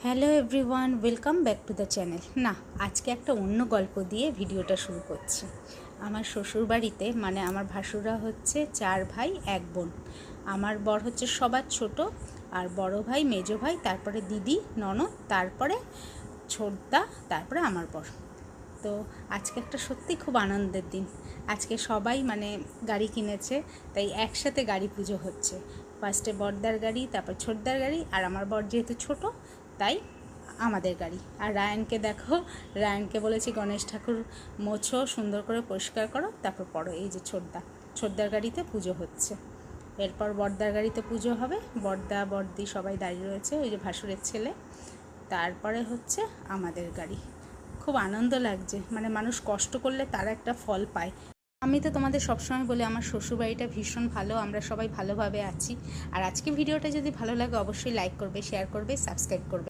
Hello everyone, welcome back to the channel. না, আজকে একটা অন্য গল্প দিয়ে ভিডিওটা শুরু করছি। আমার শ্বশুরবাড়িতে মানে আমার ভাসুররা হচ্ছে 4 ভাই 1 বোন। আমার বর হচ্ছে সবার ছোট, আর বড় ভাই, মেজো ভাই, তারপরে দিদি, ননদ, তারপরে ছোটদা, তারপরে আমার বর। তো আজকে একটা সত্যি খুব আনন্দের দিন। আজকে সবাই মানে গাড়ি কিনেছে, তাই একসাথে গাড়ি পুজো হচ্ছে। ফার্স্টে বড়দার গাড়ি, তারপর ছোটদার গাড়ি, আর আমার বর যেহেতু ছোট তাই আমাদের গাড়ি। আর রায়ানকে দেখো, রায়ানকে বলেছি গণেশ ঠাকুর মোছো, সুন্দর করে পরিষ্কার করো, তারপর পড়ো। এই যে ছোটদার গাড়িতে পুজো হচ্ছে। এরপর বড়দার গাড়িতে পুজো হবে, বড়দা বড়দি সবাই দাঁড়িয়ে রয়েছে, ওই যে ভাসুরের ছেলে। তারপরে হচ্ছে আমাদের গাড়ি। খুব আনন্দ লাগছে, মানে মানুষ কষ্ট করলে তার একটা ফল পায়। আমি তো তোমাদের সবসময় বলি আমার শ্বশুরবাড়িটা ভীষণ ভালো, আমরা সবাই ভালোভাবে আছি। আর আজকে ভিডিওটা যদি ভালো লাগে অবশ্যই লাইক করবে, শেয়ার করবে, সাবস্ক্রাইব করবে।